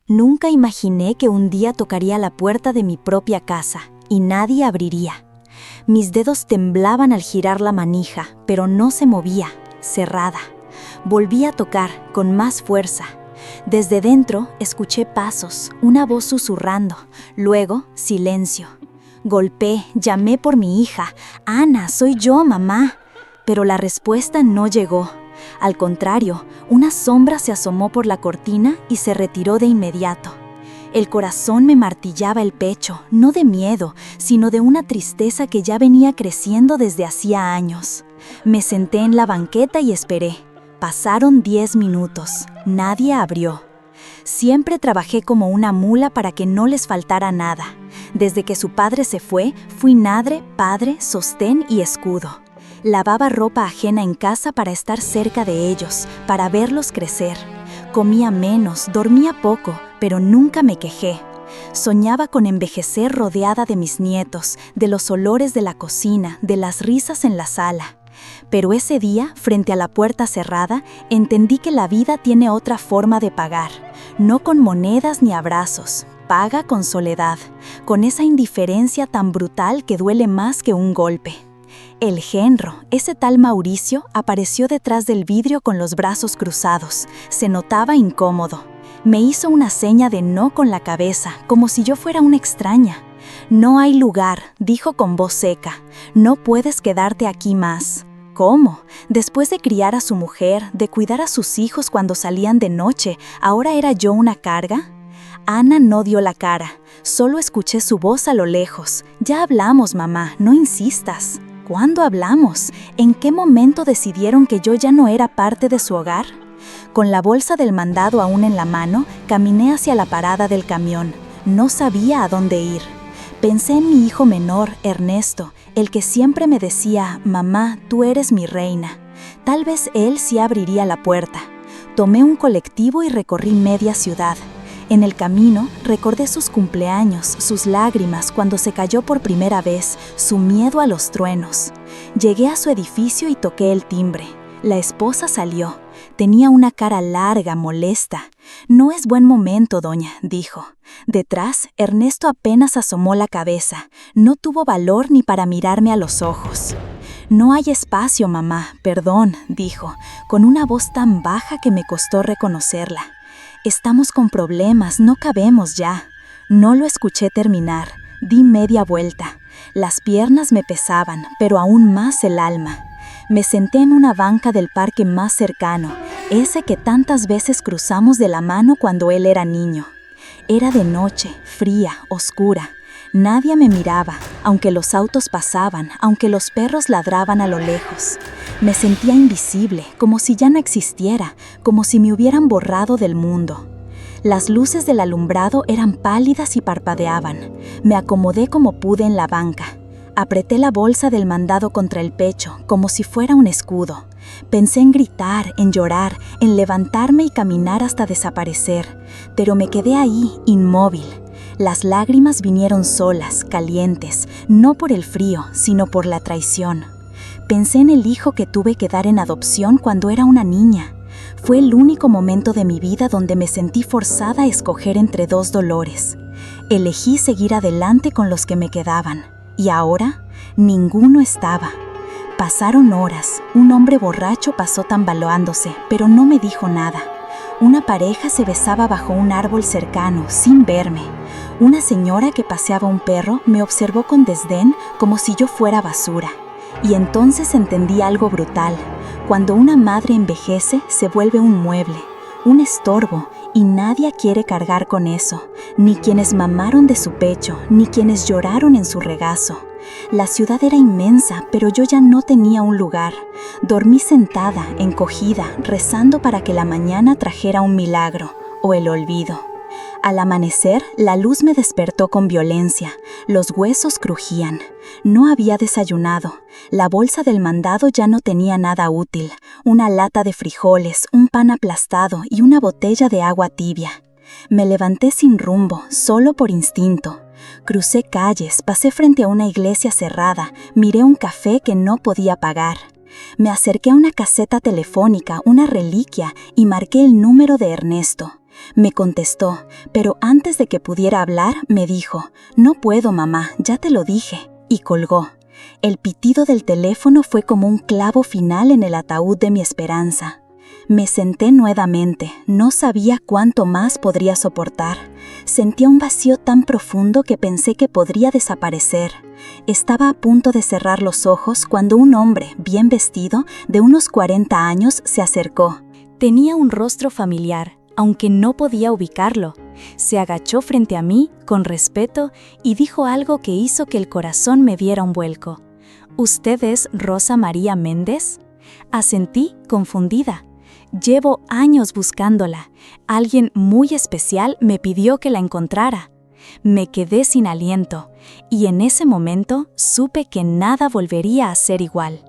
Nunca imaginé que un día tocaría la puerta de mi propia casa y nadie abriría. Mis dedos temblaban al girar la manija, pero no se movía, cerrada. Volví a tocar, con más fuerza. Desde dentro escuché pasos, una voz susurrando, luego silencio. Golpeé, llamé por mi hija. «Ana, soy yo, mamá». Pero la respuesta no llegó. Al contrario, una sombra se asomó por la cortina y se retiró de inmediato. El corazón me martillaba el pecho, no de miedo, sino de una tristeza que ya venía creciendo desde hacía años. Me senté en la banqueta y esperé. Pasaron 10 minutos. Nadie abrió. Siempre trabajé como una mula para que no les faltara nada. Desde que su padre se fue, fui madre, padre, sostén y escudo. Lavaba ropa ajena en casa para estar cerca de ellos, para verlos crecer. Comía menos, dormía poco, pero nunca me quejé. Soñaba con envejecer rodeada de mis nietos, de los olores de la cocina, de las risas en la sala. Pero ese día, frente a la puerta cerrada, entendí que la vida tiene otra forma de pagar. No con monedas ni abrazos, paga con soledad, con esa indiferencia tan brutal que duele más que un golpe. El genro, ese tal Mauricio, apareció detrás del vidrio con los brazos cruzados. Se notaba incómodo. Me hizo una seña de no con la cabeza, como si yo fuera una extraña. «No hay lugar», dijo con voz seca. «No puedes quedarte aquí más». ¿Cómo? Después de criar a su mujer, de cuidar a sus hijos cuando salían de noche, ¿ahora era yo una carga? Ana no dio la cara. Solo escuché su voz a lo lejos. «Ya hablamos, mamá, no insistas». ¿Cuándo hablamos? ¿En qué momento decidieron que yo ya no era parte de su hogar? Con la bolsa del mandado aún en la mano, caminé hacia la parada del camión. No sabía a dónde ir. Pensé en mi hijo menor, Ernesto, el que siempre me decía, «Mamá, tú eres mi reina». Tal vez él sí abriría la puerta. Tomé un colectivo y recorrí media ciudad. En el camino, recordé sus cumpleaños, sus lágrimas cuando se cayó por primera vez, su miedo a los truenos. Llegué a su edificio y toqué el timbre. La esposa salió. Tenía una cara larga, molesta. «No es buen momento, doña», dijo. Detrás, Ernesto apenas asomó la cabeza. No tuvo valor ni para mirarme a los ojos. «No hay espacio, mamá, perdón», dijo, con una voz tan baja que me costó reconocerla. «Estamos con problemas, no cabemos ya». No lo escuché terminar. Di media vuelta. Las piernas me pesaban, pero aún más el alma. Me senté en una banca del parque más cercano, ese que tantas veces cruzamos de la mano cuando él era niño. Era de noche, fría, oscura. Nadie me miraba, aunque los autos pasaban, aunque los perros ladraban a lo lejos. Me sentía invisible, como si ya no existiera, como si me hubieran borrado del mundo. Las luces del alumbrado eran pálidas y parpadeaban. Me acomodé como pude en la banca. Apreté la bolsa del mandado contra el pecho, como si fuera un escudo. Pensé en gritar, en llorar, en levantarme y caminar hasta desaparecer, pero me quedé ahí, inmóvil. Las lágrimas vinieron solas, calientes, no por el frío, sino por la traición. Pensé en el hijo que tuve que dar en adopción cuando era una niña. Fue el único momento de mi vida donde me sentí forzada a escoger entre dos dolores. Elegí seguir adelante con los que me quedaban. Y ahora, ninguno estaba. Pasaron horas. Un hombre borracho pasó tambaleándose, pero no me dijo nada. Una pareja se besaba bajo un árbol cercano, sin verme. Una señora que paseaba un perro me observó con desdén, como si yo fuera basura. Y entonces entendí algo brutal. Cuando una madre envejece, se vuelve un mueble, un estorbo, y nadie quiere cargar con eso, ni quienes mamaron de su pecho, ni quienes lloraron en su regazo. La ciudad era inmensa, pero yo ya no tenía un lugar. Dormí sentada, encogida, rezando para que la mañana trajera un milagro, o el olvido. Al amanecer, la luz me despertó con violencia. Los huesos crujían. No había desayunado. La bolsa del mandado ya no tenía nada útil. Una lata de frijoles, un pan aplastado y una botella de agua tibia. Me levanté sin rumbo, solo por instinto. Crucé calles, pasé frente a una iglesia cerrada, miré un café que no podía pagar. Me acerqué a una caseta telefónica, una reliquia, y marqué el número de Ernesto. Me contestó, pero antes de que pudiera hablar, me dijo: «No puedo, mamá, ya te lo dije», y colgó. El pitido del teléfono fue como un clavo final en el ataúd de mi esperanza. Me senté nuevamente, no sabía cuánto más podría soportar. Sentía un vacío tan profundo que pensé que podría desaparecer. Estaba a punto de cerrar los ojos cuando un hombre, bien vestido, de unos 40 años, se acercó. Tenía un rostro familiar, aunque no podía ubicarlo. Se agachó frente a mí, con respeto, y dijo algo que hizo que el corazón me diera un vuelco. «¿Usted es Rosa María Méndez?». Asentí, confundida. Llevo años buscándola. Alguien muy especial me pidió que la encontrara. Me quedé sin aliento, y en ese momento supe que nada volvería a ser igual.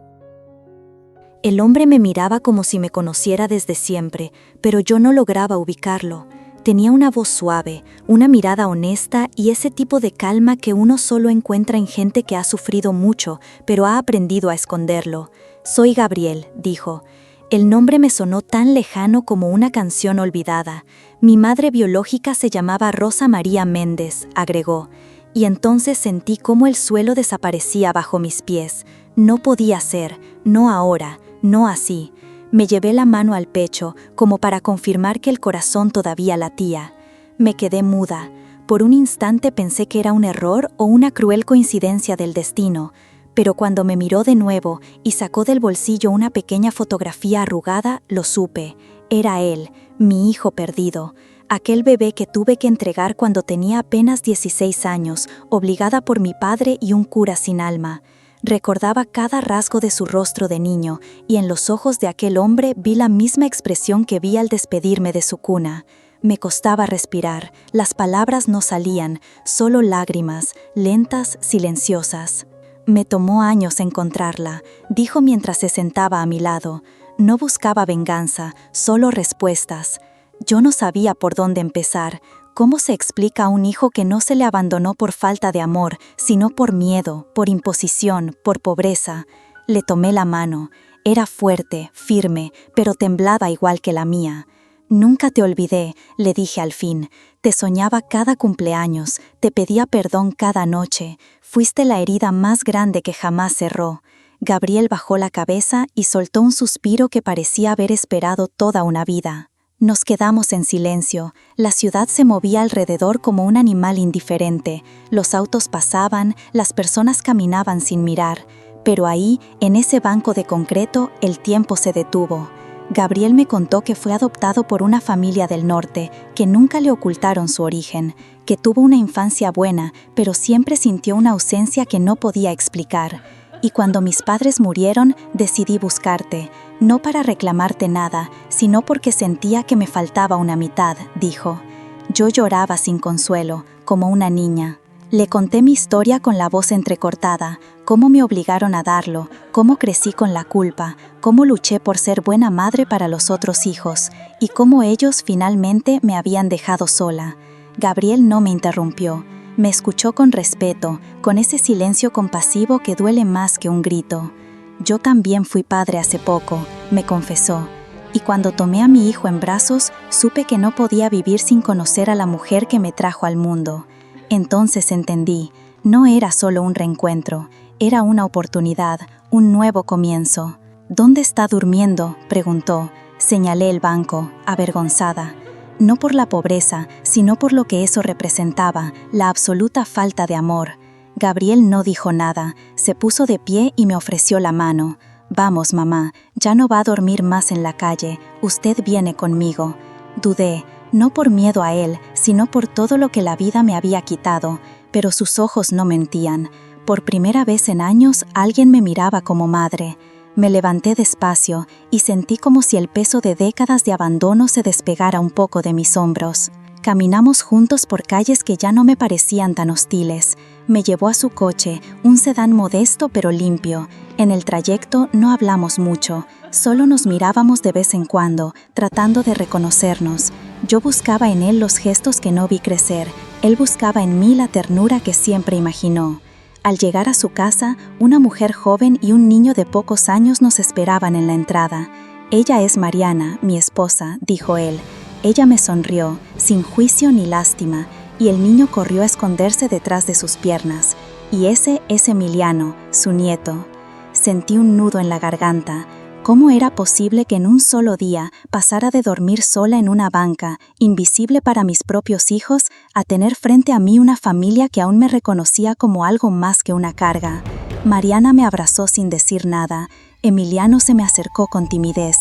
El hombre me miraba como si me conociera desde siempre, pero yo no lograba ubicarlo. Tenía una voz suave, una mirada honesta y ese tipo de calma que uno solo encuentra en gente que ha sufrido mucho, pero ha aprendido a esconderlo. «Soy Gabriel», dijo. El nombre me sonó tan lejano como una canción olvidada. Mi madre biológica se llamaba Rosa María Méndez, agregó. Y entonces sentí cómo el suelo desaparecía bajo mis pies. No podía ser, no ahora, no así. Me llevé la mano al pecho, como para confirmar que el corazón todavía latía. Me quedé muda. Por un instante pensé que era un error o una cruel coincidencia del destino. Pero cuando me miró de nuevo y sacó del bolsillo una pequeña fotografía arrugada, lo supe. Era él, mi hijo perdido. Aquel bebé que tuve que entregar cuando tenía apenas 16 años, obligada por mi padre y un cura sin alma. Recordaba cada rasgo de su rostro de niño, y en los ojos de aquel hombre vi la misma expresión que vi al despedirme de su cuna. Me costaba respirar, las palabras no salían, solo lágrimas, lentas, silenciosas. Me tomó años encontrarla, dijo mientras se sentaba a mi lado. No buscaba venganza, solo respuestas. Yo no sabía por dónde empezar. ¿Cómo se explica a un hijo que no se le abandonó por falta de amor, sino por miedo, por imposición, por pobreza? Le tomé la mano. Era fuerte, firme, pero temblaba igual que la mía. «Nunca te olvidé», le dije al fin. «Te soñaba cada cumpleaños, te pedía perdón cada noche. Fuiste la herida más grande que jamás cerró». Gabriel bajó la cabeza y soltó un suspiro que parecía haber esperado toda una vida. Nos quedamos en silencio. La ciudad se movía alrededor como un animal indiferente. Los autos pasaban, las personas caminaban sin mirar. Pero ahí, en ese banco de concreto, el tiempo se detuvo. Gabriel me contó que fue adoptado por una familia del norte, que nunca le ocultaron su origen, que tuvo una infancia buena, pero siempre sintió una ausencia que no podía explicar. Y cuando mis padres murieron, decidí buscarte, no para reclamarte nada, sino porque sentía que me faltaba una mitad, dijo. Yo lloraba sin consuelo, como una niña. Le conté mi historia con la voz entrecortada, cómo me obligaron a darlo, cómo crecí con la culpa, cómo luché por ser buena madre para los otros hijos, y cómo ellos finalmente me habían dejado sola. Gabriel no me interrumpió. Me escuchó con respeto, con ese silencio compasivo que duele más que un grito. Yo también fui padre hace poco, me confesó, y cuando tomé a mi hijo en brazos, supe que no podía vivir sin conocer a la mujer que me trajo al mundo. Entonces entendí, no era solo un reencuentro, era una oportunidad, un nuevo comienzo. ¿Dónde está durmiendo?, preguntó. Señalé el banco, avergonzada. No por la pobreza, sino por lo que eso representaba, la absoluta falta de amor. Gabriel no dijo nada, se puso de pie y me ofreció la mano. Vamos, mamá, ya no va a dormir más en la calle, usted viene conmigo. Dudé, no por miedo a él, sino por todo lo que la vida me había quitado, pero sus ojos no mentían. Por primera vez en años, alguien me miraba como madre. Me levanté despacio y sentí como si el peso de décadas de abandono se despegara un poco de mis hombros. Caminamos juntos por calles que ya no me parecían tan hostiles. Me llevó a su coche, un sedán modesto pero limpio. En el trayecto no hablamos mucho, solo nos mirábamos de vez en cuando, tratando de reconocernos. Yo buscaba en él los gestos que no vi crecer, él buscaba en mí la ternura que siempre imaginó. Al llegar a su casa, una mujer joven y un niño de pocos años nos esperaban en la entrada. Ella es Mariana, mi esposa, dijo él. Ella me sonrió, sin juicio ni lástima, y el niño corrió a esconderse detrás de sus piernas. Y ese es Emiliano, su nieto. Sentí un nudo en la garganta. ¿Cómo era posible que en un solo día pasara de dormir sola en una banca, invisible para mis propios hijos, a tener frente a mí una familia que aún me reconocía como algo más que una carga? Mariana me abrazó sin decir nada. Emiliano se me acercó con timidez.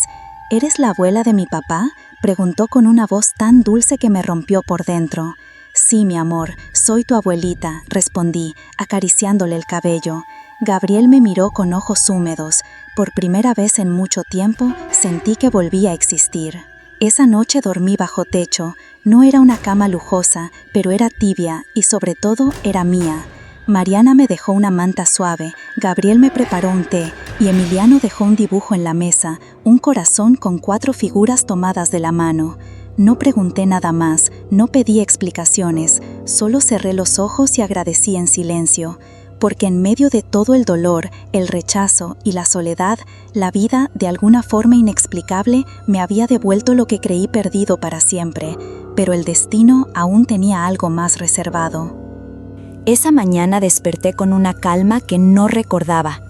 ¿Eres la abuela de mi papá?, preguntó con una voz tan dulce que me rompió por dentro. Sí, mi amor, soy tu abuelita, respondí, acariciándole el cabello. Gabriel me miró con ojos húmedos. Por primera vez en mucho tiempo, sentí que volvía a existir. Esa noche dormí bajo techo. No era una cama lujosa, pero era tibia y sobre todo era mía. Mariana me dejó una manta suave, Gabriel me preparó un té y Emiliano dejó un dibujo en la mesa, un corazón con 4 figuras tomadas de la mano. No pregunté nada más, no pedí explicaciones, solo cerré los ojos y agradecí en silencio. Porque en medio de todo el dolor, el rechazo y la soledad, la vida, de alguna forma inexplicable, me había devuelto lo que creí perdido para siempre, pero el destino aún tenía algo más reservado. Esa mañana desperté con una calma que no recordaba.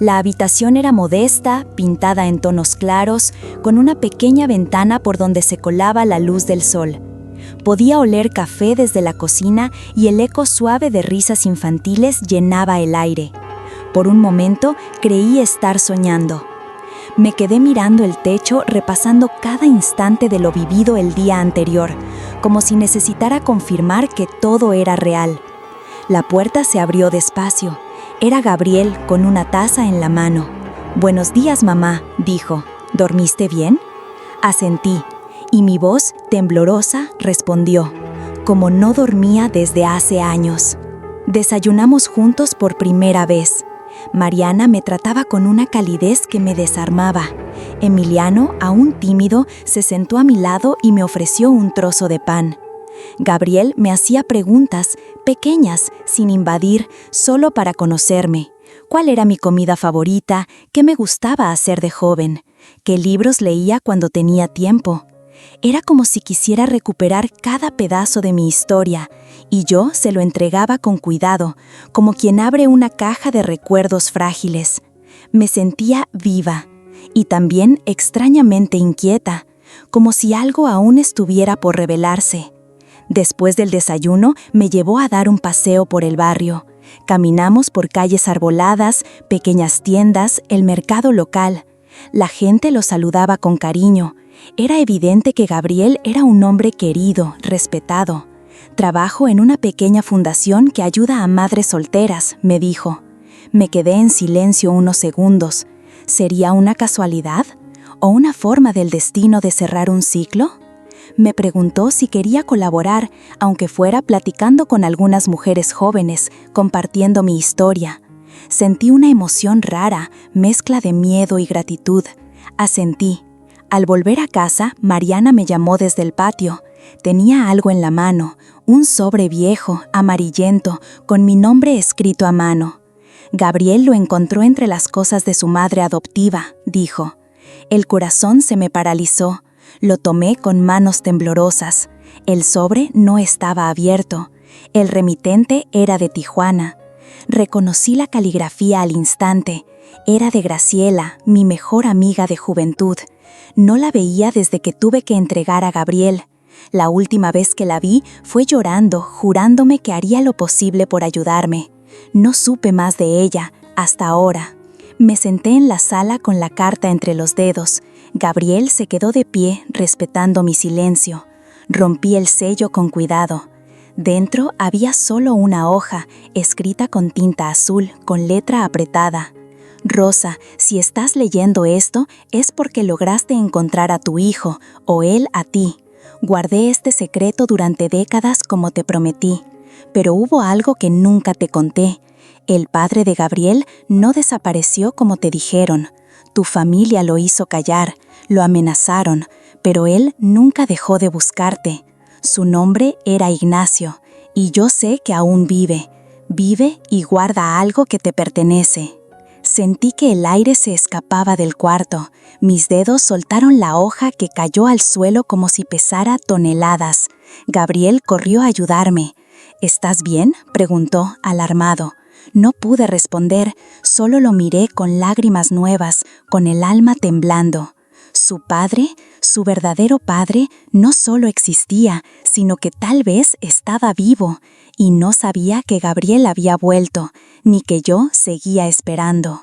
La habitación era modesta, pintada en tonos claros, con una pequeña ventana por donde se colaba la luz del sol. Podía oler café desde la cocina y el eco suave de risas infantiles llenaba el aire. Por un momento creí estar soñando. Me quedé mirando el techo, repasando cada instante de lo vivido el día anterior, como si necesitara confirmar que todo era real. La puerta se abrió despacio. Era Gabriel con una taza en la mano. «Buenos días, mamá», dijo. «¿Dormiste bien?» Asentí. Y mi voz, temblorosa, respondió, como no dormía desde hace años. Desayunamos juntos por primera vez. Mariana me trataba con una calidez que me desarmaba. Emiliano, aún tímido, se sentó a mi lado y me ofreció un trozo de pan. Gabriel me hacía preguntas, pequeñas, sin invadir, solo para conocerme. ¿Cuál era mi comida favorita? ¿Qué me gustaba hacer de joven? ¿Qué libros leía cuando tenía tiempo? Era como si quisiera recuperar cada pedazo de mi historia, y yo se lo entregaba con cuidado, como quien abre una caja de recuerdos frágiles. Me sentía viva, y también extrañamente inquieta, como si algo aún estuviera por revelarse. Después del desayuno, me llevó a dar un paseo por el barrio. Caminamos por calles arboladas, pequeñas tiendas, el mercado local. La gente lo saludaba con cariño. Era evidente que Gabriel era un hombre querido, respetado. «Trabajo en una pequeña fundación que ayuda a madres solteras», me dijo. Me quedé en silencio unos segundos. ¿Sería una casualidad? ¿O una forma del destino de cerrar un ciclo? Me preguntó si quería colaborar, aunque fuera platicando con algunas mujeres jóvenes, compartiendo mi historia. Sentí una emoción rara, mezcla de miedo y gratitud. Asentí. Al volver a casa, Mariana me llamó desde el patio. Tenía algo en la mano, un sobre viejo, amarillento, con mi nombre escrito a mano. Gabriel lo encontró entre las cosas de su madre adoptiva, dijo. El corazón se me paralizó. Lo tomé con manos temblorosas. El sobre no estaba abierto. El remitente era de Tijuana. Reconocí la caligrafía al instante. Era de Graciela, mi mejor amiga de juventud. No la veía desde que tuve que entregar a Gabriel. La última vez que la vi fue llorando, jurándome que haría lo posible por ayudarme. No supe más de ella, hasta ahora. Me senté en la sala con la carta entre los dedos. Gabriel se quedó de pie, respetando mi silencio. Rompí el sello con cuidado. Dentro había solo una hoja, escrita con tinta azul, con letra apretada. Rosa, si estás leyendo esto, es porque lograste encontrar a tu hijo, o él a ti. Guardé este secreto durante décadas como te prometí, pero hubo algo que nunca te conté. El padre de Gabriel no desapareció como te dijeron. Tu familia lo hizo callar, lo amenazaron, pero él nunca dejó de buscarte. Su nombre era Ignacio, y yo sé que aún vive. Vive y guarda algo que te pertenece. Sentí que el aire se escapaba del cuarto. Mis dedos soltaron la hoja que cayó al suelo como si pesara toneladas. Gabriel corrió a ayudarme. ¿Estás bien?, preguntó, alarmado. No pude responder, solo lo miré con lágrimas nuevas, con el alma temblando. Su padre, su verdadero padre, no solo existía, sino que tal vez estaba vivo, y no sabía que Gabriel había vuelto, ni que yo seguía esperando.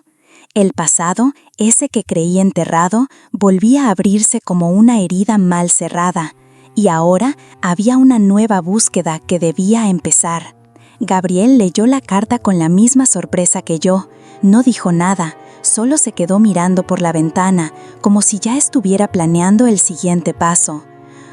El pasado, ese que creí enterrado, volvía a abrirse como una herida mal cerrada, y ahora había una nueva búsqueda que debía empezar. Gabriel leyó la carta con la misma sorpresa que yo. No dijo nada, solo se quedó mirando por la ventana, como si ya estuviera planeando el siguiente paso.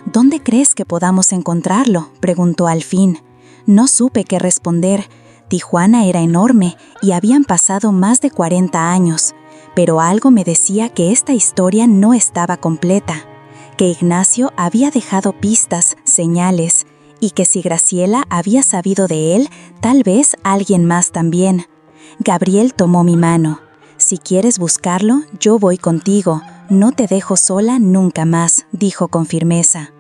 ¿Dónde crees que podamos encontrarlo?, preguntó al fin. No supe qué responder. Tijuana era enorme y habían pasado más de 40 años, pero algo me decía que esta historia no estaba completa, que Ignacio había dejado pistas, señales, y que si Graciela había sabido de él, tal vez alguien más también. Gabriel tomó mi mano. «Si quieres buscarlo, yo voy contigo. No te dejo sola nunca más», dijo con firmeza.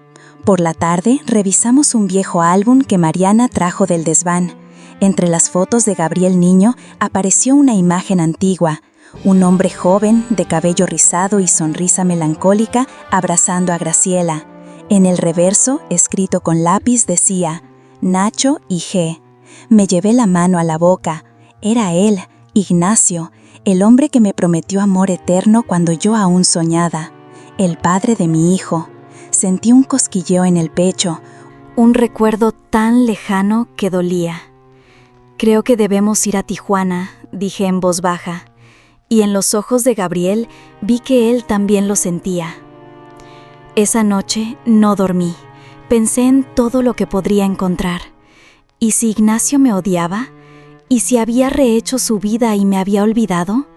Por la tarde revisamos un viejo álbum que Mariana trajo del desván. Entre las fotos de Gabriel niño apareció una imagen antigua, un hombre joven, de cabello rizado y sonrisa melancólica, abrazando a Graciela. En el reverso, escrito con lápiz, decía «Nacho y G». Me llevé la mano a la boca. Era él, Ignacio, el hombre que me prometió amor eterno cuando yo aún soñaba, el padre de mi hijo. Sentí un cosquilleo en el pecho, un recuerdo tan lejano que dolía. «Creo que debemos ir a Tijuana», dije en voz baja, y en los ojos de Gabriel vi que él también lo sentía. Esa noche no dormí. Pensé en todo lo que podría encontrar. ¿Y si Ignacio me odiaba? ¿Y si había rehecho su vida y me había olvidado?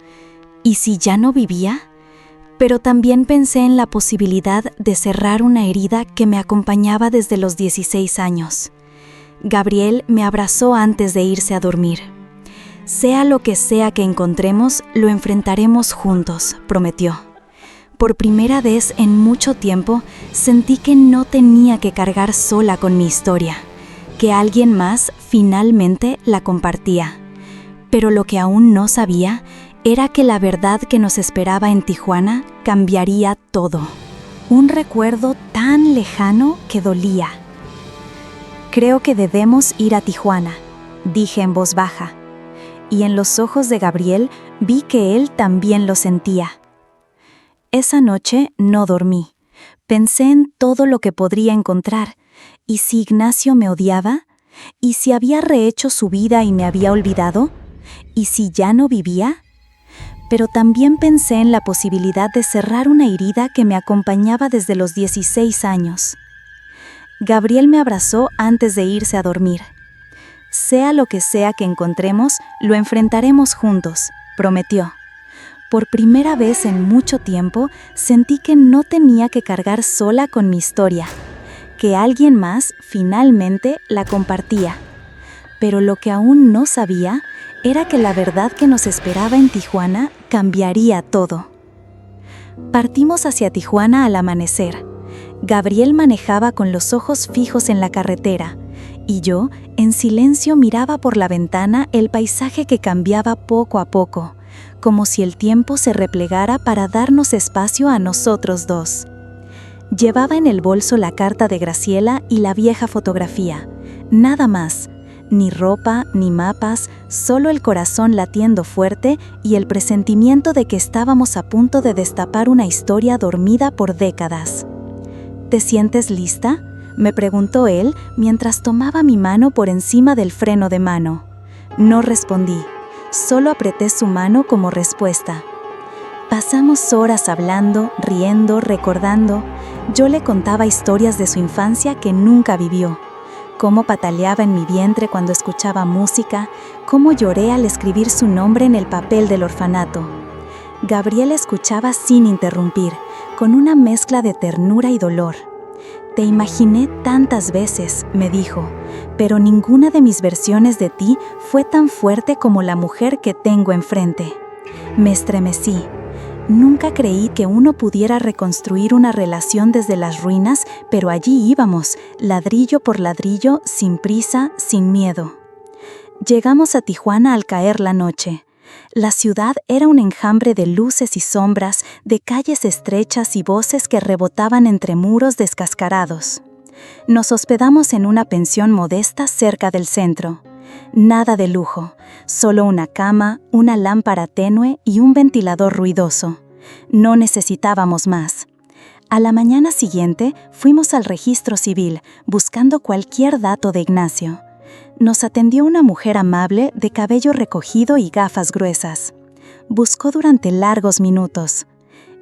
¿Y si ya no vivía? Pero también pensé en la posibilidad de cerrar una herida que me acompañaba desde los 16 años. Gabriel me abrazó antes de irse a dormir. «Sea lo que sea que encontremos, lo enfrentaremos juntos», prometió. Por primera vez en mucho tiempo, sentí que no tenía que cargar sola con mi historia, que alguien más finalmente la compartía. Pero lo que aún no sabía era que la verdad que nos esperaba en Tijuana cambiaría todo. Un recuerdo tan lejano que dolía. «Creo que debemos ir a Tijuana», dije en voz baja, y en los ojos de Gabriel vi que él también lo sentía. Esa noche no dormí. Pensé en todo lo que podría encontrar. ¿Y si Ignacio me odiaba? ¿Y si había rehecho su vida y me había olvidado? ¿Y si ya no vivía? Pero también pensé en la posibilidad de cerrar una herida que me acompañaba desde los 16 años. Gabriel me abrazó antes de irse a dormir. «Sea lo que sea que encontremos, lo enfrentaremos juntos», prometió. Por primera vez en mucho tiempo, sentí que no tenía que cargar sola con mi historia, que alguien más finalmente la compartía. Pero lo que aún no sabía era que la verdad que nos esperaba en Tijuana cambiaría todo. Partimos hacia Tijuana al amanecer. Gabriel manejaba con los ojos fijos en la carretera, y yo, en silencio, miraba por la ventana el paisaje que cambiaba poco a poco, como si el tiempo se replegara para darnos espacio a nosotros dos. Llevaba en el bolso la carta de Graciela y la vieja fotografía. Nada más, ni ropa, ni mapas, solo el corazón latiendo fuerte y el presentimiento de que estábamos a punto de destapar una historia dormida por décadas. «¿Te sientes lista?», me preguntó él mientras tomaba mi mano por encima del freno de mano. No respondí, solo apreté su mano como respuesta. Pasamos horas hablando, riendo, recordando. Yo le contaba historias de su infancia que nunca vivió. Cómo pataleaba en mi vientre cuando escuchaba música, cómo lloré al escribir su nombre en el papel del orfanato. Gabriel escuchaba sin interrumpir, con una mezcla de ternura y dolor. «Te imaginé tantas veces», me dijo, «pero ninguna de mis versiones de ti fue tan fuerte como la mujer que tengo enfrente». Me estremecí. Nunca creí que uno pudiera reconstruir una relación desde las ruinas, pero allí íbamos, ladrillo por ladrillo, sin prisa, sin miedo. Llegamos a Tijuana al caer la noche. La ciudad era un enjambre de luces y sombras, de calles estrechas y voces que rebotaban entre muros descascarados. Nos hospedamos en una pensión modesta cerca del centro. Nada de lujo, solo una cama, una lámpara tenue y un ventilador ruidoso. No necesitábamos más. A la mañana siguiente fuimos al registro civil, buscando cualquier dato de Ignacio. Nos atendió una mujer amable de cabello recogido y gafas gruesas. Buscó durante largos minutos.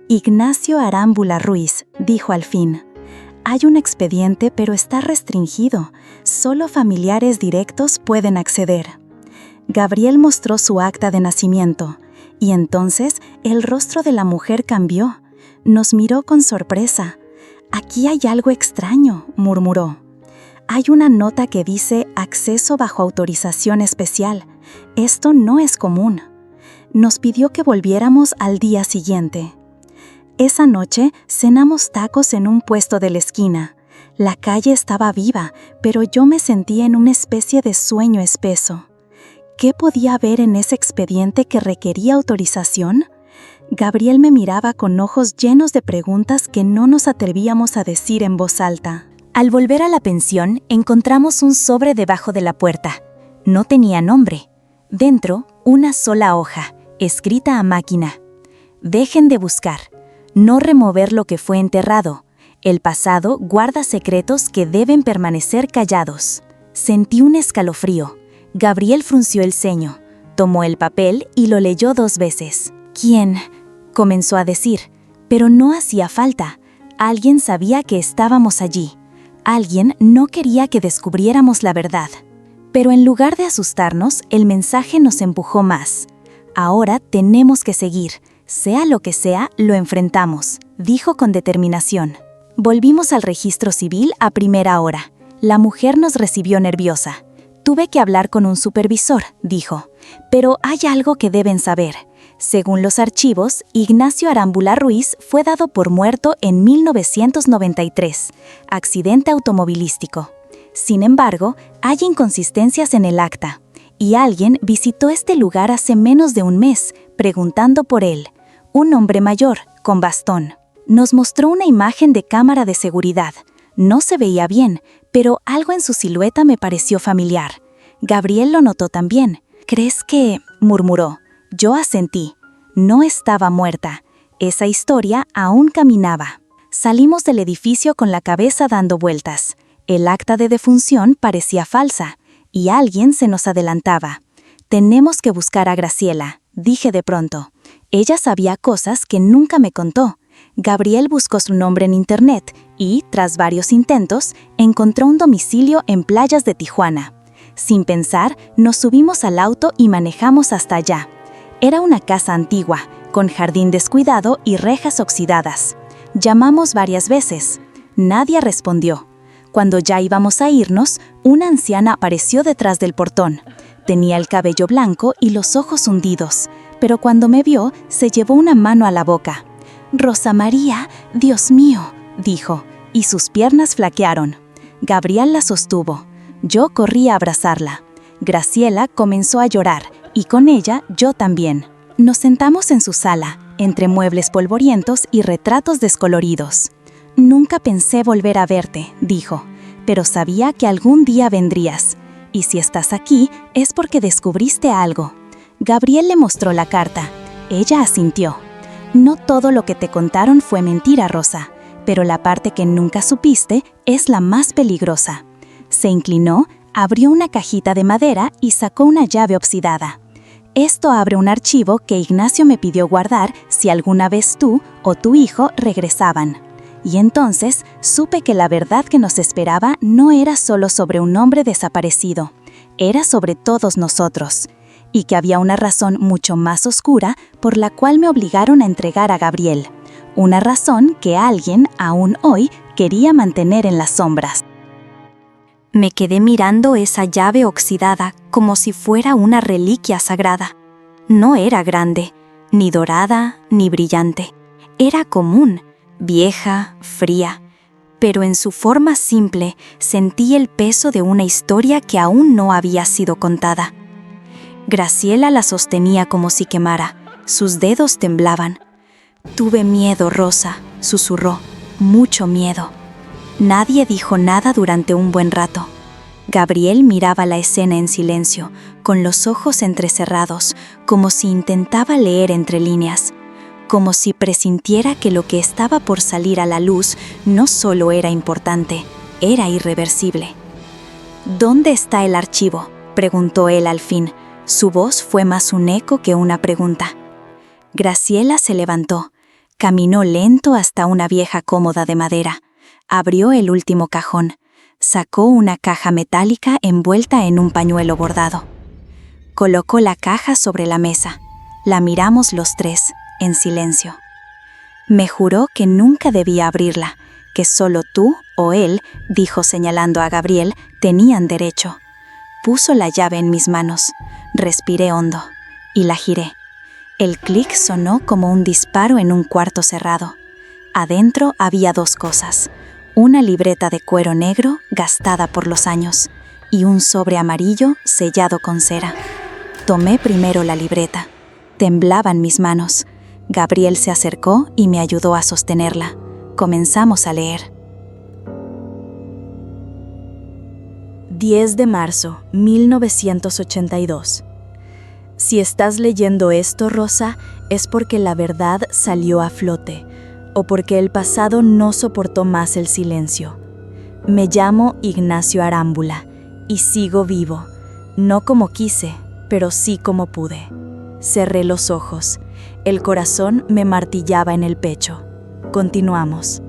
Ignacio Arámbula Ruiz, dijo al fin. Hay un expediente, pero está restringido. Solo familiares directos pueden acceder. Gabriel mostró su acta de nacimiento, y entonces el rostro de la mujer cambió. Nos miró con sorpresa. «Aquí hay algo extraño», murmuró. «Hay una nota que dice acceso bajo autorización especial. Esto no es común». Nos pidió que volviéramos al día siguiente. Esa noche cenamos tacos en un puesto de la esquina. La calle estaba viva, pero yo me sentía en una especie de sueño espeso. ¿Qué podía haber en ese expediente que requería autorización? Gabriel me miraba con ojos llenos de preguntas que no nos atrevíamos a decir en voz alta. Al volver a la pensión, encontramos un sobre debajo de la puerta. No tenía nombre. Dentro, una sola hoja, escrita a máquina. Dejen de buscar. No remover lo que fue enterrado. El pasado guarda secretos que deben permanecer callados. Sentí un escalofrío. Gabriel frunció el ceño, tomó el papel y lo leyó 2 veces. «¿Quién?», comenzó a decir, pero no hacía falta. Alguien sabía que estábamos allí. Alguien no quería que descubriéramos la verdad. Pero en lugar de asustarnos, el mensaje nos empujó más. «Ahora tenemos que seguir. Sea lo que sea, lo enfrentamos», dijo con determinación. Volvimos al registro civil a primera hora. La mujer nos recibió nerviosa. «Tuve que hablar con un supervisor», dijo. «Pero hay algo que deben saber. Según los archivos, Ignacio Arámbula Ruiz fue dado por muerto en 1993, accidente automovilístico. Sin embargo, hay inconsistencias en el acta, y alguien visitó este lugar hace menos de un mes, preguntando por él. Un hombre mayor, con bastón. Nos mostró una imagen de cámara de seguridad. No se veía bien, pero algo en su silueta me pareció familiar. Gabriel lo notó también. «¿Crees que?», murmuró. Yo asentí. No estaba muerta. Esa historia aún caminaba. Salimos del edificio con la cabeza dando vueltas. El acta de defunción parecía falsa, y alguien se nos adelantaba. «Tenemos que buscar a Graciela», dije de pronto. Ella sabía cosas que nunca me contó. Gabriel buscó su nombre en internet y, tras varios intentos, encontró un domicilio en playas de Tijuana. Sin pensar, nos subimos al auto y manejamos hasta allá. Era una casa antigua, con jardín descuidado y rejas oxidadas. Llamamos varias veces. Nadie respondió. Cuando ya íbamos a irnos, una anciana apareció detrás del portón. Tenía el cabello blanco y los ojos hundidos, pero cuando me vio, se llevó una mano a la boca. «Rosa María, Dios mío», dijo, y sus piernas flaquearon. Gabriel la sostuvo. Yo corrí a abrazarla. Graciela comenzó a llorar, y con ella yo también. Nos sentamos en su sala, entre muebles polvorientos y retratos descoloridos. «Nunca pensé volver a verte», dijo, «pero sabía que algún día vendrías. Y si estás aquí, es porque descubriste algo». Gabriel le mostró la carta. Ella asintió. «No todo lo que te contaron fue mentira, Rosa, pero la parte que nunca supiste es la más peligrosa». Se inclinó, abrió una cajita de madera y sacó una llave oxidada. «Esto abre un archivo que Ignacio me pidió guardar si alguna vez tú o tu hijo regresaban». Y entonces supe que la verdad que nos esperaba no era solo sobre un hombre desaparecido, era sobre todos nosotros, y que había una razón mucho más oscura por la cual me obligaron a entregar a Gabriel, una razón que alguien, aún hoy, quería mantener en las sombras. Me quedé mirando esa llave oxidada como si fuera una reliquia sagrada. No era grande, ni dorada ni brillante. Era común, vieja, fría, pero en su forma simple sentí el peso de una historia que aún no había sido contada. Graciela la sostenía como si quemara, sus dedos temblaban. «Tuve miedo, Rosa», susurró, «mucho miedo». Nadie dijo nada durante un buen rato. Gabriel miraba la escena en silencio, con los ojos entrecerrados, como si intentaba leer entre líneas, como si presintiera que lo que estaba por salir a la luz no solo era importante, era irreversible. «¿Dónde está el archivo?», preguntó él al fin. Su voz fue más un eco que una pregunta. Graciela se levantó, caminó lento hasta una vieja cómoda de madera, abrió el último cajón, sacó una caja metálica envuelta en un pañuelo bordado. Colocó la caja sobre la mesa. La miramos los tres, en silencio. Me juró que nunca debía abrirla, que solo tú o él, dijo señalando a Gabriel, tenían derecho. Puso la llave en mis manos, respiré hondo y la giré. El clic sonó como un disparo en un cuarto cerrado. Adentro había dos cosas: una libreta de cuero negro gastada por los años y un sobre amarillo sellado con cera. Tomé primero la libreta. Temblaban mis manos. Gabriel se acercó y me ayudó a sostenerla. Comenzamos a leer. 10 de marzo, 1982. Si estás leyendo esto, Rosa, es porque la verdad salió a flote, o porque el pasado no soportó más el silencio. Me llamo Ignacio Arámbula y sigo vivo, no como quise, pero sí como pude. Cerré los ojos, el corazón me martillaba en el pecho. Continuamos.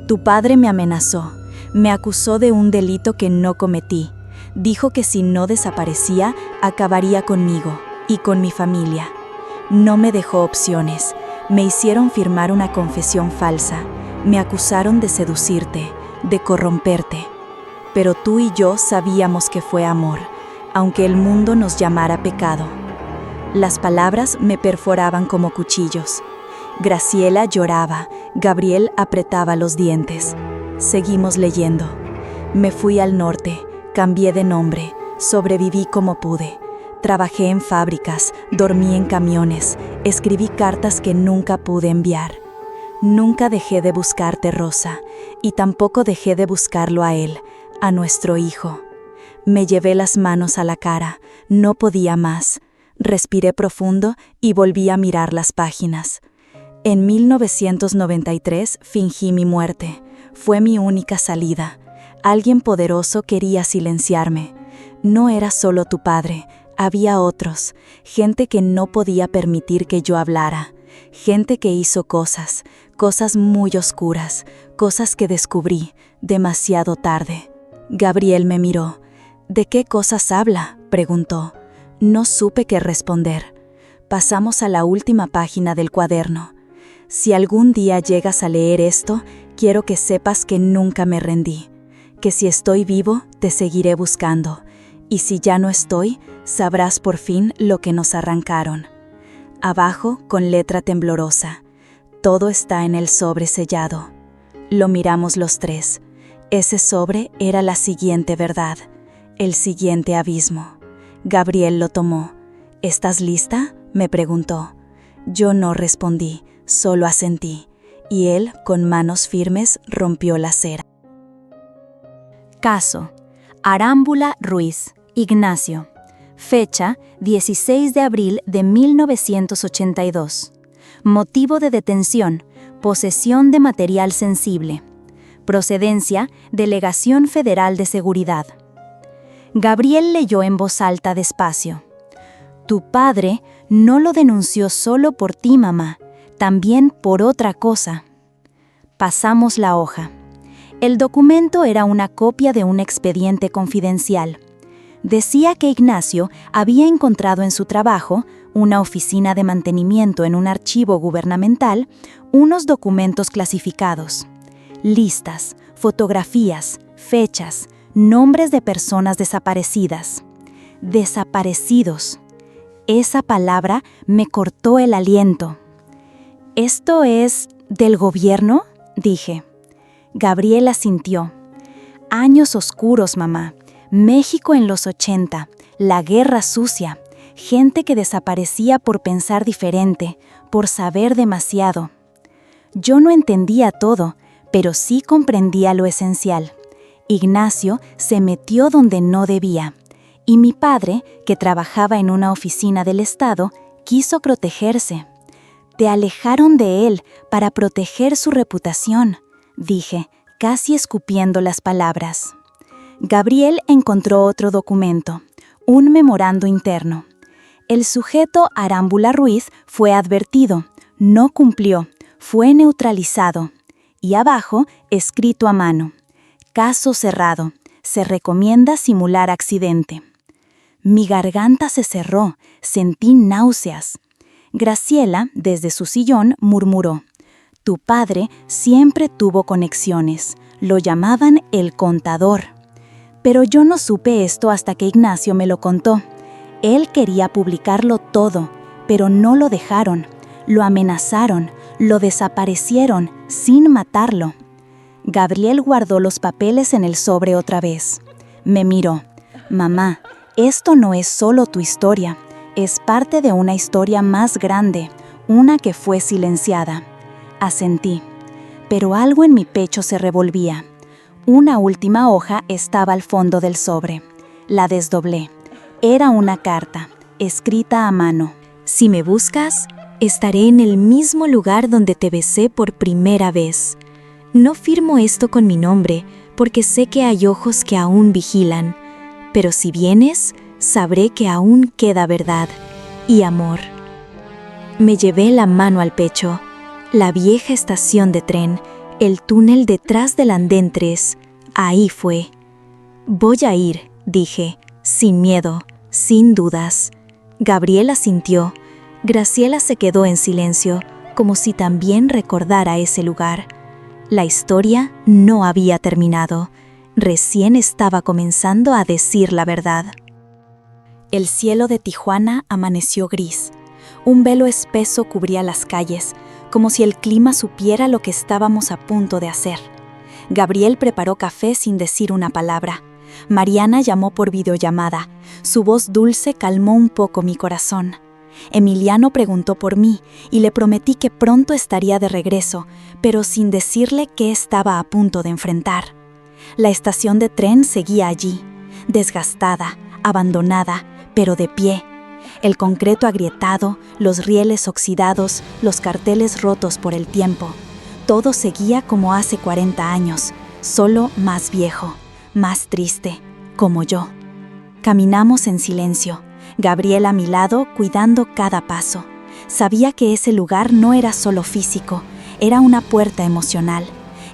Tu padre me amenazó, me acusó de un delito que no cometí. Dijo que si no desaparecía, acabaría conmigo y con mi familia. No me dejó opciones. Me hicieron firmar una confesión falsa. Me acusaron de seducirte, de corromperte. Pero tú y yo sabíamos que fue amor, aunque el mundo nos llamara pecado. Las palabras me perforaban como cuchillos. Graciela lloraba, Gabriel apretaba los dientes. Seguimos leyendo. Me fui al norte, cambié de nombre, sobreviví como pude. Trabajé en fábricas, dormí en camiones, escribí cartas que nunca pude enviar. Nunca dejé de buscarte, Rosa, y tampoco dejé de buscarlo a él, a nuestro hijo. Me llevé las manos a la cara, no podía más. Respiré profundo y volví a mirar las páginas. En 1993 fingí mi muerte. Fue mi única salida. Alguien poderoso quería silenciarme. No era solo tu padre, había otros, gente que no podía permitir que yo hablara, gente que hizo cosas muy oscuras, cosas que descubrí demasiado tarde. Gabriel me miró. ¿De qué cosas habla?, preguntó. No supe qué responder. Pasamos a la última página del cuaderno. Si algún día llegas a leer esto, quiero que sepas que nunca me rendí, que si estoy vivo, te seguiré buscando, y si ya no estoy, sabrás por fin lo que nos arrancaron. Abajo, con letra temblorosa, todo está en el sobre sellado. Lo miramos los tres. Ese sobre era la siguiente verdad, el siguiente abismo. Gabriel lo tomó. ¿Estás lista?, me preguntó. Yo no respondí, solo asentí, y él, con manos firmes, rompió la cera. Caso: Arámbula Ruiz, Ignacio. Fecha: 16 de abril de 1982. Motivo de detención: posesión de material sensible. Procedencia: Delegación Federal de Seguridad. Gabriel leyó en voz alta despacio. Tu padre no lo denunció solo por ti, mamá, también por otra cosa. Pasamos la hoja. El documento era una copia de un expediente confidencial. Decía que Ignacio había encontrado en su trabajo, una oficina de mantenimiento en un archivo gubernamental, unos documentos clasificados. Listas, fotografías, fechas, nombres de personas desaparecidas. Desaparecidos. Esa palabra me cortó el aliento. ¿Esto es del gobierno?, dije. Gabriel asintió. Años oscuros, mamá. México en los 80, la guerra sucia, gente que desaparecía por pensar diferente, por saber demasiado. Yo no entendía todo, pero sí comprendía lo esencial. Ignacio se metió donde no debía, y mi padre, que trabajaba en una oficina del Estado, quiso protegerse. Te alejaron de él para proteger su reputación, dije, casi escupiendo las palabras. Gabriel encontró otro documento, un memorando interno. El sujeto Arámbula Ruiz fue advertido, no cumplió, fue neutralizado. Y abajo, escrito a mano: caso cerrado, se recomienda simular accidente. Mi garganta se cerró, sentí náuseas. Graciela, desde su sillón, murmuró: tu padre siempre tuvo conexiones, lo llamaban el contador. Pero yo no supe esto hasta que Ignacio me lo contó. Él quería publicarlo todo, pero no lo dejaron. Lo amenazaron, lo desaparecieron sin matarlo. Gabriel guardó los papeles en el sobre otra vez. Me miró. Mamá, esto no es solo tu historia, es parte de una historia más grande, una que fue silenciada. Asentí, pero algo en mi pecho se revolvía. Una última hoja estaba al fondo del sobre. La desdoblé. Era una carta, escrita a mano. Si me buscas, estaré en el mismo lugar donde te besé por primera vez. No firmo esto con mi nombre, porque sé que hay ojos que aún vigilan. Pero si vienes, sabré que aún queda verdad y amor. Me llevé la mano al pecho. La vieja estación de tren, el túnel detrás del andén 3, ahí fue. Voy a ir, dije, sin miedo, sin dudas. Gabriel asintió. Graciela se quedó en silencio, como si también recordara ese lugar. La historia no había terminado. Recién estaba comenzando a decir la verdad. El cielo de Tijuana amaneció gris. Un velo espeso cubría las calles, como si el clima supiera lo que estábamos a punto de hacer. Gabriel preparó café sin decir una palabra. Mariana llamó por videollamada. Su voz dulce calmó un poco mi corazón. Emiliano preguntó por mí y le prometí que pronto estaría de regreso, pero sin decirle qué estaba a punto de enfrentar. La estación de tren seguía allí, desgastada, abandonada, pero de pie. El concreto agrietado, los rieles oxidados, los carteles rotos por el tiempo. Todo seguía como hace 40 años, solo más viejo, más triste, como yo. Caminamos en silencio, Gabriel a mi lado cuidando cada paso. Sabía que ese lugar no era solo físico, era una puerta emocional.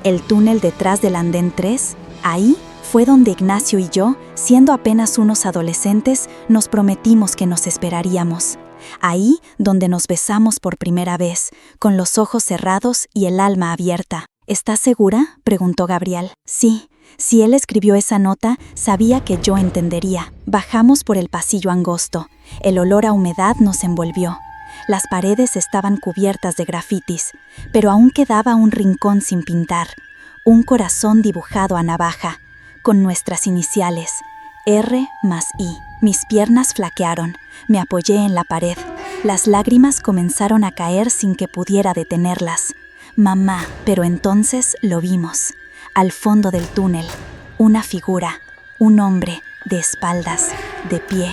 El túnel detrás del andén 3, ahí fue donde Ignacio y yo, siendo apenas unos adolescentes, nos prometimos que nos esperaríamos. Ahí donde nos besamos por primera vez, con los ojos cerrados y el alma abierta. ¿Estás segura?, preguntó Gabriel. Sí, si él escribió esa nota, sabía que yo entendería. Bajamos por el pasillo angosto. El olor a humedad nos envolvió. Las paredes estaban cubiertas de grafitis, pero aún quedaba un rincón sin pintar. Un corazón dibujado a navaja, con nuestras iniciales, R más I. Mis piernas flaquearon, me apoyé en la pared. Las lágrimas comenzaron a caer sin que pudiera detenerlas. Mamá, pero entonces lo vimos. Al fondo del túnel, una figura, un hombre, de espaldas, de pie,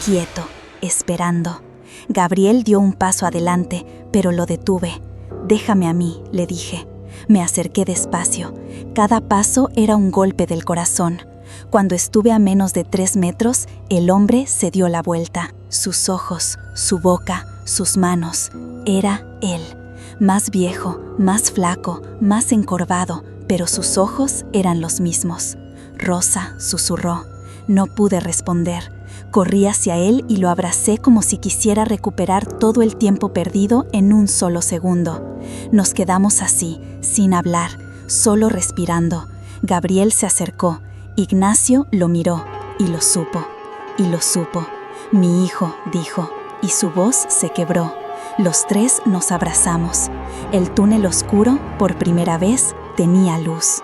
quieto, esperando. Gabriel dio un paso adelante, pero lo detuve. Déjame a mí, le dije. Me acerqué despacio. Cada paso era un golpe del corazón. Cuando estuve a menos de 3 metros, el hombre se dio la vuelta. Sus ojos, su boca, sus manos. Era él. Más viejo, más flaco, más encorvado, pero sus ojos eran los mismos. Rosa susurró. No pude responder. Corrí hacia él y lo abracé como si quisiera recuperar todo el tiempo perdido en un solo segundo. Nos quedamos así, sin hablar, solo respirando. Gabriel se acercó. Ignacio lo miró y lo supo. Y lo supo. Mi hijo, dijo, y su voz se quebró. Los tres nos abrazamos. El túnel oscuro, por primera vez, tenía luz.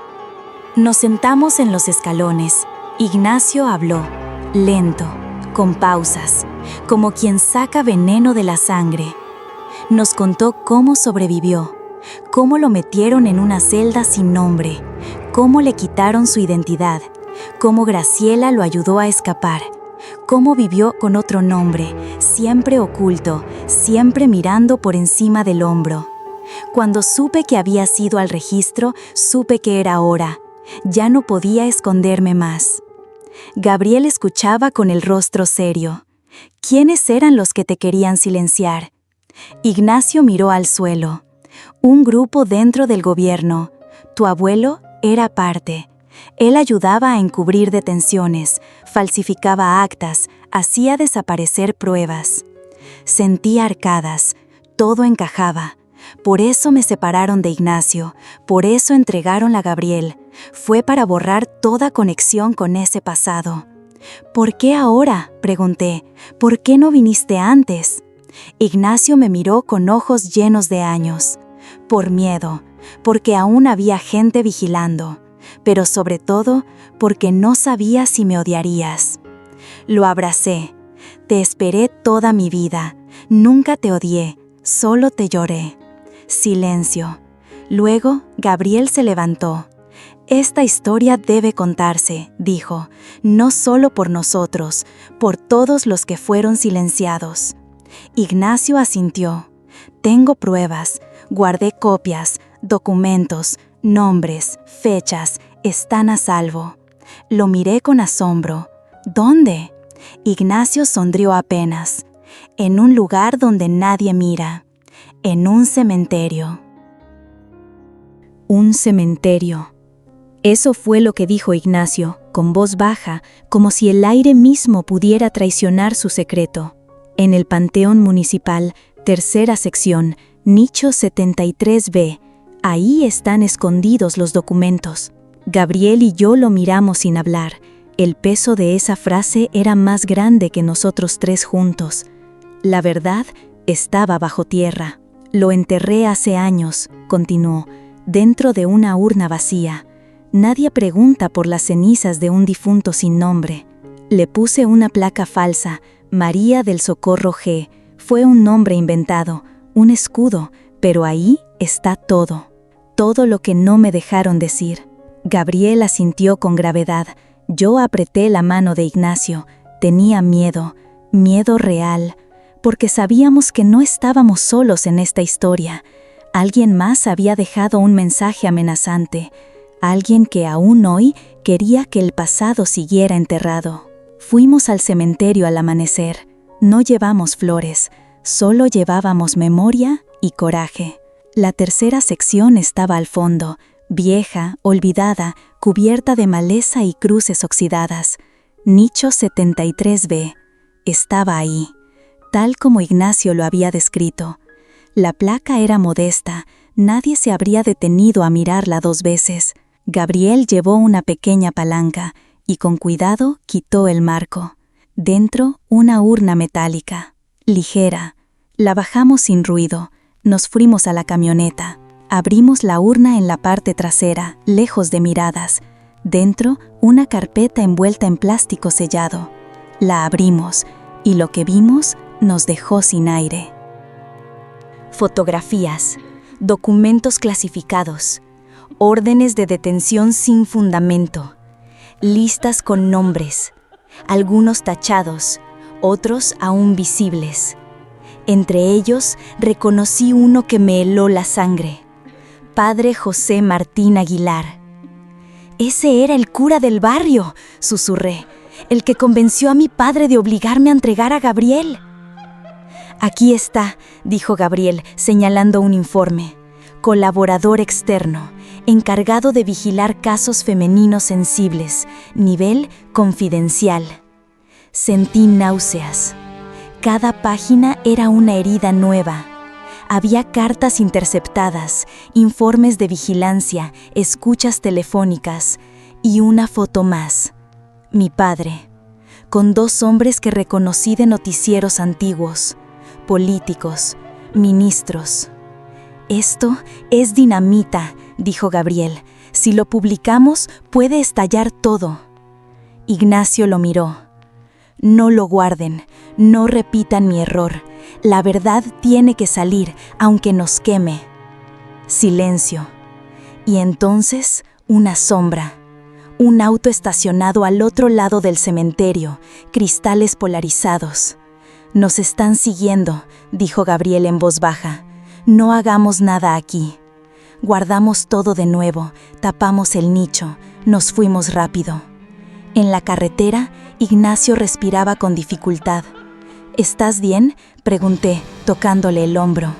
Nos sentamos en los escalones. Ignacio habló, lento, con pausas, como quien saca veneno de la sangre. Nos contó cómo sobrevivió, cómo lo metieron en una celda sin nombre, cómo le quitaron su identidad, cómo Graciela lo ayudó a escapar, cómo vivió con otro nombre, siempre oculto, siempre mirando por encima del hombro. Cuando supe que había sido al registro, supe que era hora. Ya no podía esconderme más. Gabriel escuchaba con el rostro serio. ¿Quiénes eran los que te querían silenciar? Ignacio miró al suelo. Un grupo dentro del gobierno. Tu abuelo era parte. Él ayudaba a encubrir detenciones, falsificaba actas, hacía desaparecer pruebas. Sentía arcadas, todo encajaba. Por eso me separaron de Ignacio, por eso entregaron a Gabriel. Fue para borrar toda conexión con ese pasado. ¿Por qué ahora?, pregunté. ¿Por qué no viniste antes? Ignacio me miró con ojos llenos de años. Por miedo, porque aún había gente vigilando, pero sobre todo porque no sabía si me odiarías. Lo abracé. Te esperé toda mi vida. Nunca te odié, solo te lloré. Silencio. Luego, Gabriel se levantó. Esta historia debe contarse, dijo, no solo por nosotros, por todos los que fueron silenciados. Ignacio asintió. Tengo pruebas, guardé copias, documentos, nombres, fechas, están a salvo. Lo miré con asombro. ¿Dónde? Ignacio sonrió apenas. En un lugar donde nadie mira. En un cementerio. Un cementerio. Eso fue lo que dijo Ignacio, con voz baja, como si el aire mismo pudiera traicionar su secreto. En el Panteón Municipal, tercera sección, nicho 73B, ahí están escondidos los documentos. Gabriel y yo lo miramos sin hablar. El peso de esa frase era más grande que nosotros tres juntos. La verdad estaba bajo tierra. Lo enterré hace años, continuó, dentro de una urna vacía. Nadie pregunta por las cenizas de un difunto sin nombre. Le puse una placa falsa, María del Socorro G. Fue un nombre inventado, un escudo, pero ahí está todo. Todo lo que no me dejaron decir. Gabriel asintió con gravedad. Yo apreté la mano de Ignacio. Tenía miedo, miedo real, porque sabíamos que no estábamos solos en esta historia. Alguien más había dejado un mensaje amenazante. Alguien que aún hoy quería que el pasado siguiera enterrado. Fuimos al cementerio al amanecer. No llevamos flores, solo llevábamos memoria y coraje. La tercera sección estaba al fondo, vieja, olvidada, cubierta de maleza y cruces oxidadas. Nicho 73B. Estaba ahí, tal como Ignacio lo había descrito. La placa era modesta, nadie se habría detenido a mirarla 2 veces. Gabriel llevó una pequeña palanca y con cuidado quitó el marco. Dentro, una urna metálica, ligera. La bajamos sin ruido. Nos fuimos a la camioneta. Abrimos la urna en la parte trasera, lejos de miradas. Dentro, una carpeta envuelta en plástico sellado. La abrimos y lo que vimos nos dejó sin aire. Fotografías, documentos clasificados, órdenes de detención sin fundamento, listas con nombres, algunos tachados, otros aún visibles. Entre ellos reconocí uno que me heló la sangre. Padre José Martín Aguilar. «Ese era el cura del barrio», susurré, «el que convenció a mi padre de obligarme a entregar a Gabriel». «Aquí está», dijo Gabriel, señalando un informe. «Colaborador externo, encargado de vigilar casos femeninos sensibles, nivel confidencial». Sentí náuseas. Cada página era una herida nueva. Había cartas interceptadas, informes de vigilancia, escuchas telefónicas y una foto más. Mi padre, con 2 hombres que reconocí de noticieros antiguos. políticos, ministros. «Esto es dinamita», dijo Gabriel. «Si lo publicamos, puede estallar todo». Ignacio lo miró. «No lo guarden, no repitan mi error. La verdad tiene que salir, aunque nos queme». Silencio. Y entonces, una sombra. Un auto estacionado al otro lado del cementerio, cristales polarizados. «Nos están siguiendo», dijo Gabriel en voz baja. «No hagamos nada aquí». Guardamos todo de nuevo, tapamos el nicho, nos fuimos rápido. En la carretera, Ignacio respiraba con dificultad. «¿Estás bien?», pregunté, tocándole el hombro.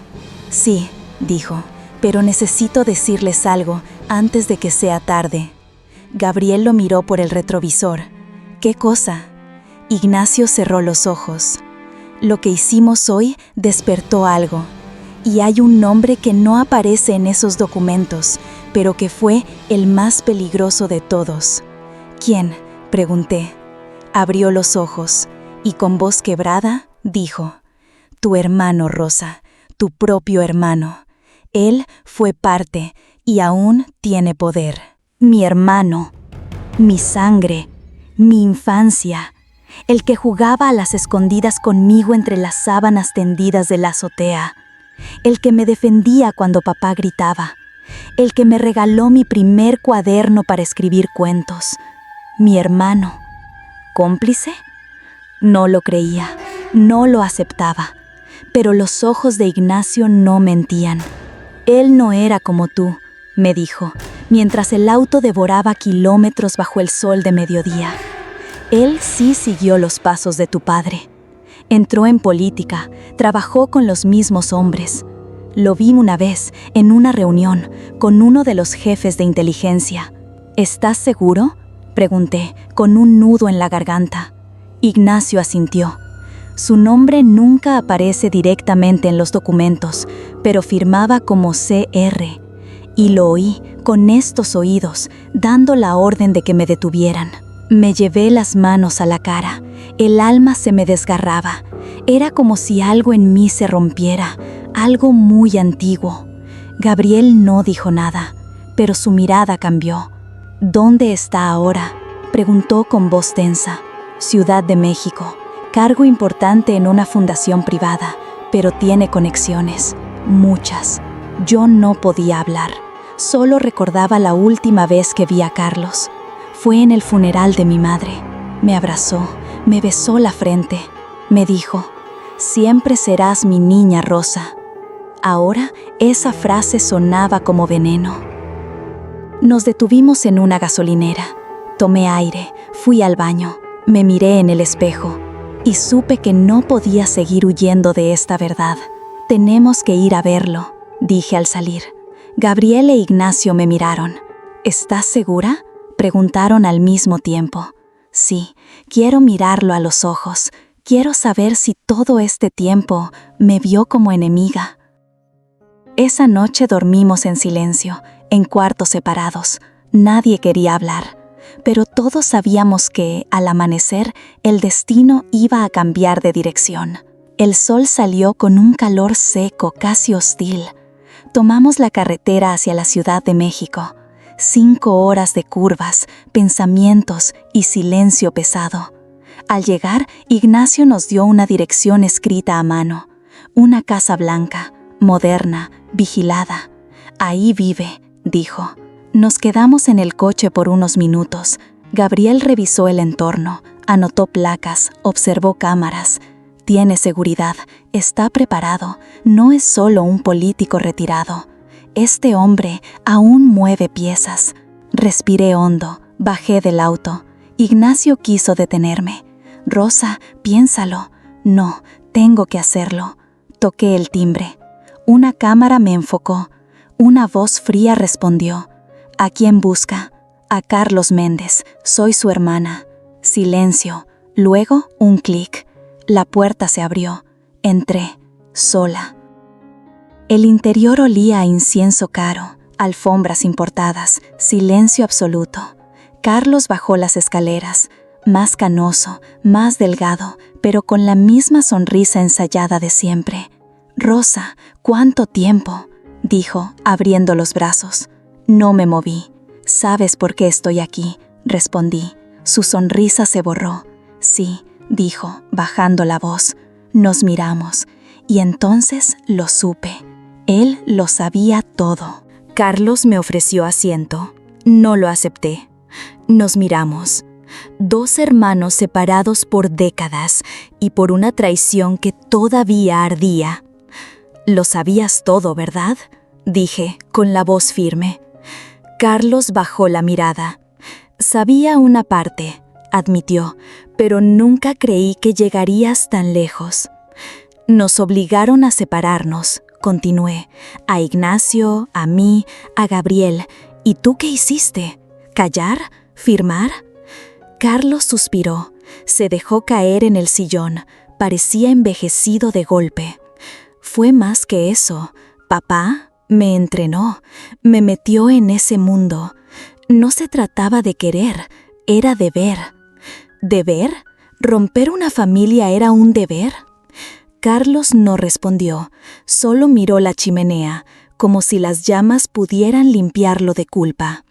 «Sí», dijo, «pero necesito decirles algo antes de que sea tarde». Gabriel lo miró por el retrovisor. «¿Qué cosa?». Ignacio cerró los ojos. «Lo que hicimos hoy despertó algo. Y hay un nombre que no aparece en esos documentos, pero que fue el más peligroso de todos». «¿Quién?», pregunté. Abrió los ojos y con voz quebrada dijo: «Tu hermano, Rosa, tu propio hermano. Él fue parte y aún tiene poder. Mi hermano, mi sangre, mi infancia, el que jugaba a las escondidas conmigo entre las sábanas tendidas de la azotea, el que me defendía cuando papá gritaba, el que me regaló mi primer cuaderno para escribir cuentos. Mi hermano. ¿Cómplice?». No lo creía, no lo aceptaba, pero los ojos de Ignacio no mentían. «Él no era como tú», me dijo, mientras el auto devoraba kilómetros bajo el sol de mediodía. «Él sí siguió los pasos de tu padre. Entró en política, trabajó con los mismos hombres. Lo vi una vez en una reunión con uno de los jefes de inteligencia». «¿Estás seguro?», pregunté, con un nudo en la garganta. Ignacio asintió. Su nombre nunca aparece directamente en los documentos, pero firmaba como CR. Y lo oí con estos oídos, dando la orden de que me detuvieran. Me llevé las manos a la cara. El alma se me desgarraba. Era como si algo en mí se rompiera, algo muy antiguo. Gabriel no dijo nada, pero su mirada cambió. «¿Dónde está ahora?», preguntó con voz tensa. «Ciudad de México. Cargo importante en una fundación privada, pero tiene conexiones, muchas». Yo no podía hablar. Solo recordaba la última vez que vi a Carlos. Fue en el funeral de mi madre. Me abrazó, me besó la frente. Me dijo: «Siempre serás mi niña Rosa». Ahora esa frase sonaba como veneno. Nos detuvimos en una gasolinera. Tomé aire, fui al baño, me miré en el espejo y supe que no podía seguir huyendo de esta verdad. «Tenemos que ir a verlo», dije al salir. Gabriel e Ignacio me miraron. «¿Estás segura?», preguntaron al mismo tiempo. «Sí, quiero mirarlo a los ojos. Quiero saber si todo este tiempo me vio como enemiga». Esa noche dormimos en silencio, en cuartos separados. Nadie quería hablar, pero todos sabíamos que, al amanecer, el destino iba a cambiar de dirección. El sol salió con un calor seco, casi hostil. Tomamos la carretera hacia la Ciudad de México. 5 horas de curvas, pensamientos y silencio pesado. Al llegar, Ignacio nos dio una dirección escrita a mano. Una casa blanca, moderna, vigilada. «Ahí vive», dijo. Nos quedamos en el coche por unos minutos. Gabriel revisó el entorno, anotó placas, observó cámaras. Tiene seguridad, está preparado, no es solo un político retirado. Este hombre aún mueve piezas. Respiré hondo, bajé del auto. Ignacio quiso detenerme. «Rosa, piénsalo». «No, tengo que hacerlo». Toqué el timbre. Una cámara me enfocó. Una voz fría respondió: «¿A quién busca?». «A Carlos Méndez, soy su hermana». Silencio, luego un clic. La puerta se abrió. Entré, sola. El interior olía a incienso caro, alfombras importadas, silencio absoluto. Carlos bajó las escaleras. más canoso, más delgado, pero con la misma sonrisa ensayada de siempre. «Rosa, ¿cuánto tiempo?», dijo, abriendo los brazos. No me moví. «¿Sabes por qué estoy aquí?», respondí. Su sonrisa se borró. «Sí», dijo, bajando la voz. Nos miramos, y entonces lo supe. Él lo sabía todo. Carlos me ofreció asiento. No lo acepté. Nos miramos. 2 hermanos separados por décadas y por una traición que todavía ardía. «Lo sabías todo, ¿verdad?», dije, con la voz firme. Carlos bajó la mirada. «Sabía una parte», admitió, «pero nunca creí que llegarías tan lejos». «Nos obligaron a separarnos», continué, «a Ignacio, a mí, a Gabriel. ¿Y tú qué hiciste? ¿Callar? ¿Firmar?». Carlos suspiró. Se dejó caer en el sillón. Parecía envejecido de golpe. «Fue más que eso. Papá me entrenó, me metió en ese mundo. No se trataba de querer, era deber». «¿Deber? ¿Romper una familia era un deber?». Carlos no respondió, solo miró la chimenea, como si las llamas pudieran limpiarlo de culpa.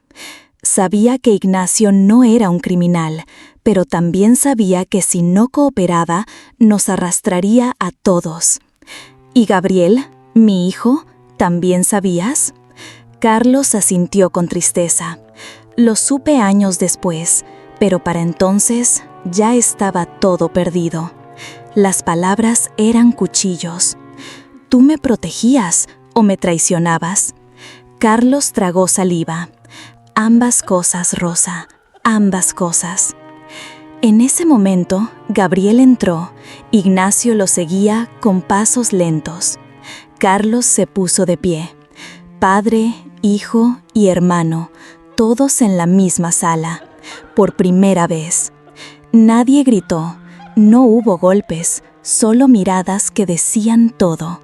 Sabía que Ignacio no era un criminal, pero también sabía que si no cooperaba, nos arrastraría a todos. «¿Y Gabriel, mi hijo, también sabías?». Carlos asintió con tristeza. «Lo supe años después, pero para entonces ya estaba todo perdido». Las palabras eran cuchillos. «¿Tú me protegías o me traicionabas?». Carlos tragó saliva. «Ambas cosas, Rosa, ambas cosas». En ese momento, Gabriel entró. Ignacio lo seguía con pasos lentos. Carlos se puso de pie. Padre, hijo y hermano, todos en la misma sala, por primera vez. Nadie gritó, no hubo golpes, solo miradas que decían todo.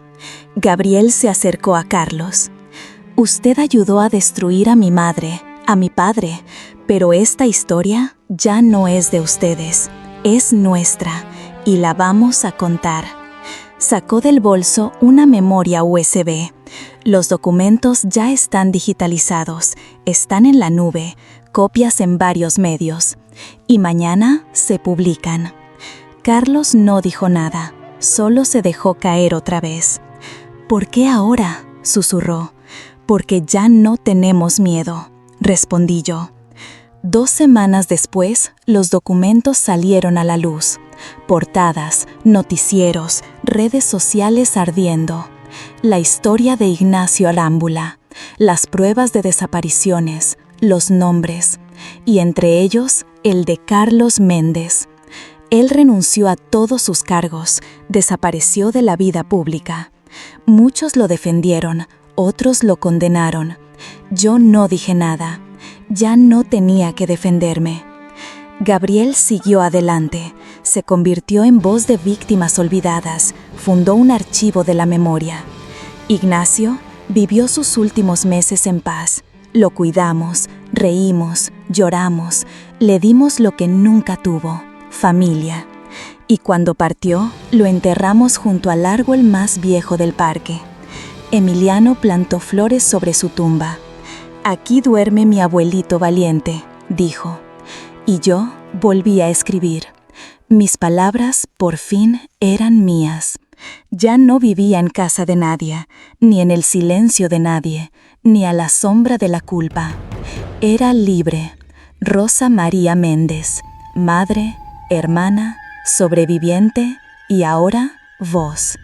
Gabriel se acercó a Carlos. «Usted ayudó a destruir a mi madre, a mi padre, pero esta historia ya no es de ustedes, es nuestra, y la vamos a contar». Sacó del bolso una memoria USB. Los documentos ya están digitalizados, están en la nube, copias en varios medios, y mañana se publican. Carlos no dijo nada, solo se dejó caer otra vez. «¿Por qué ahora?», susurró. «Porque ya no tenemos miedo», respondí yo. 2 semanas después, los documentos salieron a la luz. Portadas, noticieros, redes sociales ardiendo. La historia de Ignacio Arámbula, las pruebas de desapariciones, los nombres, y entre ellos el de Carlos Méndez. Él renunció a todos sus cargos, desapareció de la vida pública. Muchos lo defendieron, otros lo condenaron. Yo no dije nada. Ya no tenía que defenderme. Gabriel siguió adelante, se convirtió en voz de víctimas olvidadas, fundó un archivo de la memoria. Ignacio vivió sus últimos meses en paz. Lo cuidamos, reímos, lloramos, le dimos lo que nunca tuvo, familia. Y cuando partió, lo enterramos junto al árbol más viejo del parque. Emiliano plantó flores sobre su tumba. «Aquí duerme mi abuelito valiente», dijo. Y yo volví a escribir. Mis palabras, por fin, eran mías. Ya no vivía en casa de nadie, ni en el silencio de nadie, ni a la sombra de la culpa. Era libre. Rosa María Méndez, madre, hermana, sobreviviente y ahora voz.